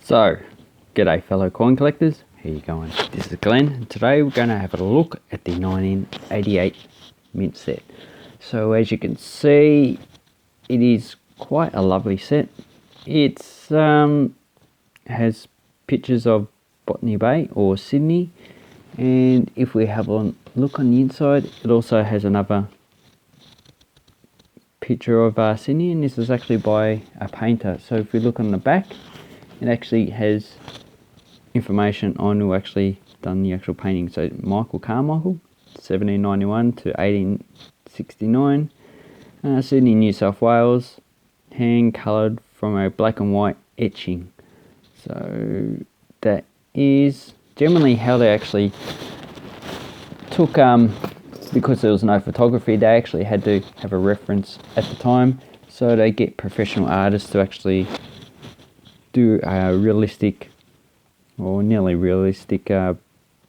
So, g'day fellow coin collectors, how you going? This is Glenn, and today we're going to have a look at the 1988 mint set. So as you can see, it is quite a lovely set. It has pictures of Botany Bay or Sydney, and if we have a look on the inside, it also has another picture of Sydney, and this is actually by a painter. So if we look on the back, it actually has information on who actually done the actual painting. So Michael Carmichael, 1791 to 1869, Sydney, New South Wales, hand coloured from a black and white etching. So that is generally how they actually took, because there was no photography, they actually had to have a reference at the time, so they get professional artists to actually do a realistic or nearly realistic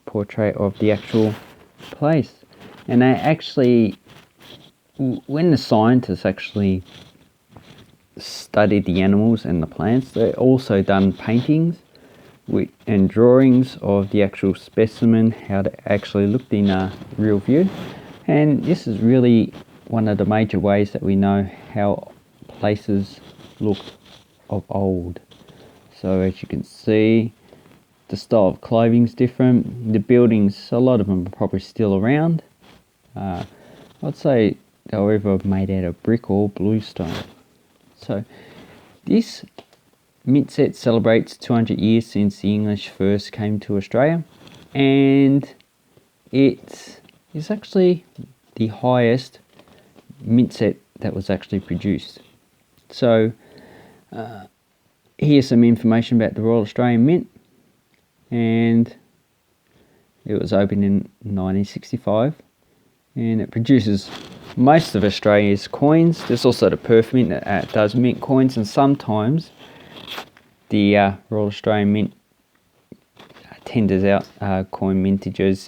portrait of the actual place. And they actually, when the scientists actually studied the animals and the plants, they also done paintings and drawings of the actual specimen, how it actually looked in a real view. And this is really one of the major ways that we know how places looked of old. So as you can see, the style of clothing's different. The buildings, a lot of them are probably still around. I'd say they were either made out of brick or bluestone. So this mint set celebrates 200 years since the English first came to Australia, and it is actually the highest mint set that was actually produced. So here's some information about the Royal Australian Mint, and it was opened in 1965, and it produces most of Australia's coins. There's also the Perth Mint that does mint coins, and sometimes the Royal Australian Mint tenders out coin mintages,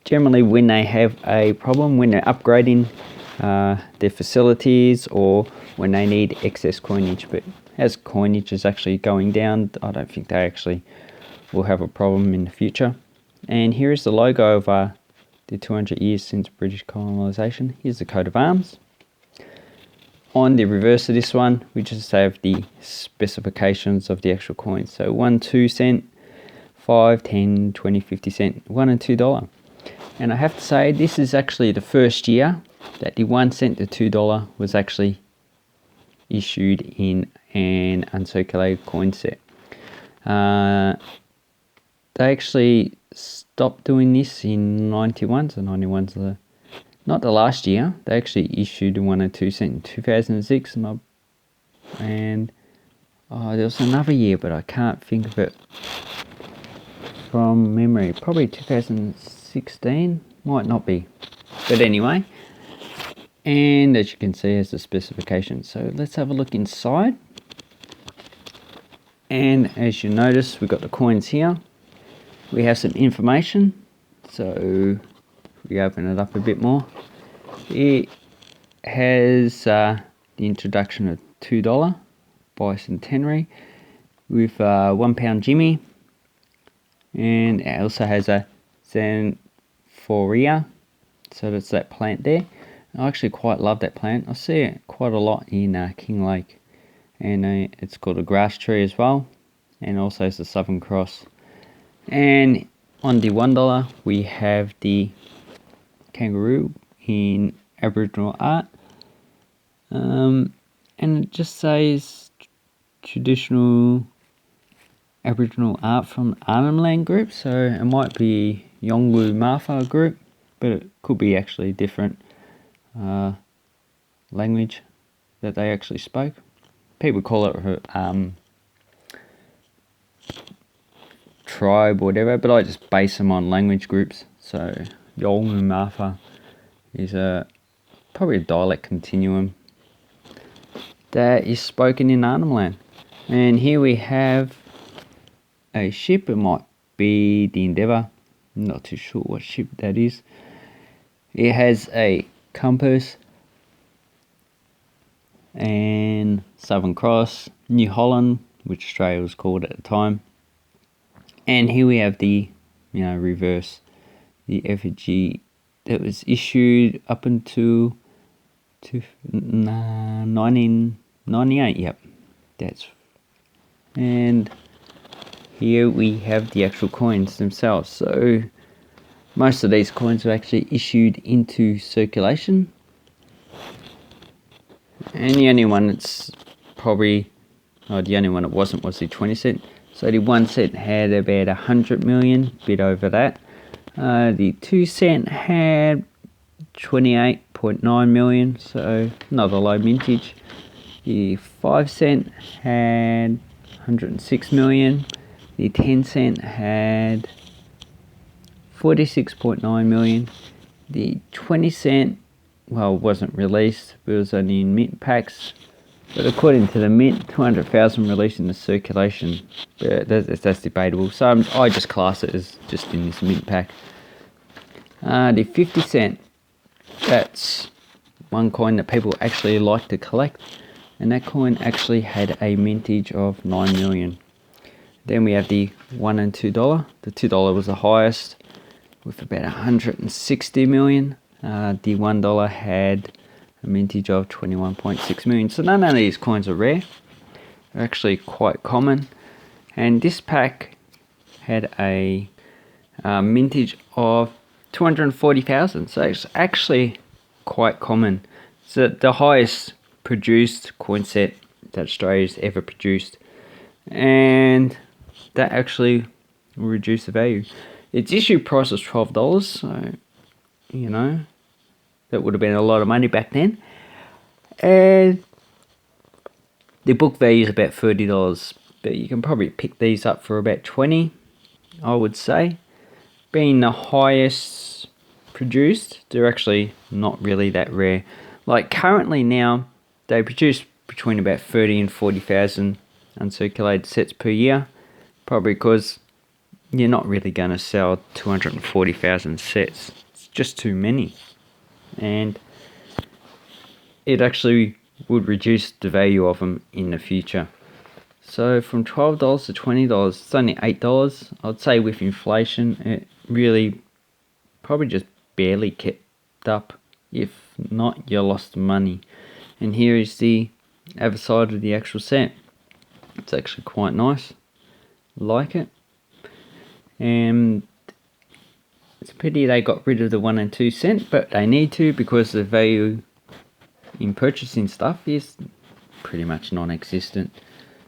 generally when they have a problem, when they're upgrading their facilities, or when they need excess coinage. But as coinage is actually going down, I don't think they actually will have a problem in the future. And here is the logo of the 200 years since British colonisation. Here's the coat of arms. On the reverse of this one, we just have the specifications of the actual coins. So 1 2 cent, 5, 10, 20, 50 cent, 1 and $2. And I have to say, this is actually the first year that the 1 cent to $2 was actually issued in an uncirculated coin set. They actually stopped doing this in 91, so 91's not the last year. They actually issued 1 and 2 cent in 2006, and there was another year, but I can't think of it from memory. Probably 2016, might not be, but anyway. And as you can see, has the specifications. So let's have a look inside. And as you notice, we've got the coins here. We have some information. So if we open it up a bit more, it has the introduction of $2 bicentenary with £1 Jimmy, and it also has a Xanthoria, so that's that plant there. I actually quite love that plant. I see it quite a lot in King Lake, and it's called a grass tree as well, and also it's the Southern Cross. And on the $1 we have the kangaroo in Aboriginal art, and it just says traditional Aboriginal art from Arnhem Land group, so it might be Yolngu Martha group, but it could be actually different language that they actually spoke. People call it tribe or whatever, but I just base them on language groups. So Yolngu Martha is probably a dialect continuum that is spoken in Arnhem Land. And here we have a ship. It might be the Endeavour, I'm not too sure what ship that is. It has a compass and Southern Cross, New Holland which Australia was called at the time. And here we have the, reverse, the effigy that was issued up until 1998. Yep, and here we have the actual coins themselves. So most of these coins were actually issued into circulation, and the only one that's probably, the only one it wasn't was the 20 cent. So the 1 cent had about 100 million, bit over that. The 2 cent had 28.9 million, so another low mintage. The 5 cent had 106 million. The 10 cent had 46.9 million. The 20 cent, wasn't released, but it was only in mint packs. But according to the mint, 200,000 released in the circulation. But that's debatable. So I just class it as just in this mint pack. The 50 cent, that's one coin that people actually like to collect. And that coin actually had a mintage of 9 million. Then we have the $1 and $2. The $2 was the highest with about 160 million. The $1 had a mintage of 21.6 million. So none of these coins are rare. They're actually quite common. And this pack had a mintage of 240,000. So it's actually quite common. So the highest produced coin set that Australia's ever produced. And that actually will reduce the value. Its issue price was $12. So, that would have been a lot of money back then. And the book value is about $30. But you can probably pick these up for about 20, I would say. Being the highest produced, they're actually not really that rare. Like currently now, they produce between about 30 and 40,000 uncirculated sets per year. Probably because you're not really going to sell 240,000 sets. It's just too many. And it actually would reduce the value of them in the future. So from $12 to $20, it's only $8. I'd say with inflation, it really probably just barely kept up. If not, you lost money. And here is the other side of the actual set. It's actually quite nice. Like it. And it's a pity they got rid of the 1 and 2 cent, but they need to, because the value in purchasing stuff is pretty much non-existent.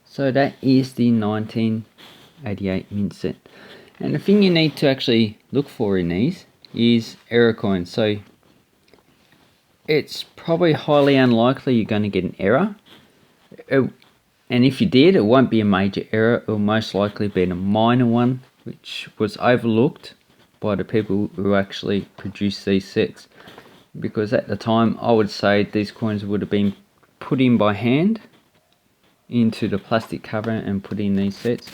So that is the 1988 mint set. And the thing you need to actually look for in these is error coins. So it's probably highly unlikely you're going to get an error. And if you did, it won't be a major error. It will most likely be a minor one, which was overlooked by the people who actually produced these sets. Because at the time, I would say these coins would have been put in by hand into the plastic cover and put in these sets.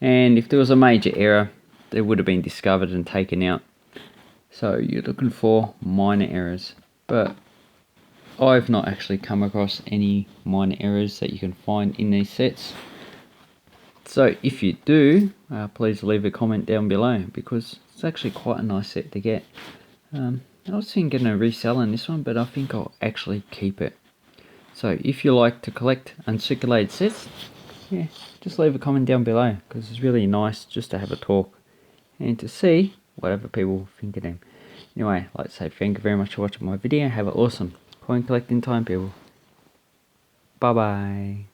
And if there was a major error, they would have been discovered and taken out. So you're looking for minor errors. But I've not actually come across any minor errors that you can find in these sets. So if you do, please leave a comment down below, because it's actually quite a nice set to get. I was thinking of reselling this one, but I think I'll actually keep it. So if you like to collect uncirculated sets, just leave a comment down below, because it's really nice just to have a talk and to see what other people think of them. Anyway, I'd like to say thank you very much for watching my video. Have an awesome coin collecting time, people. Bye bye.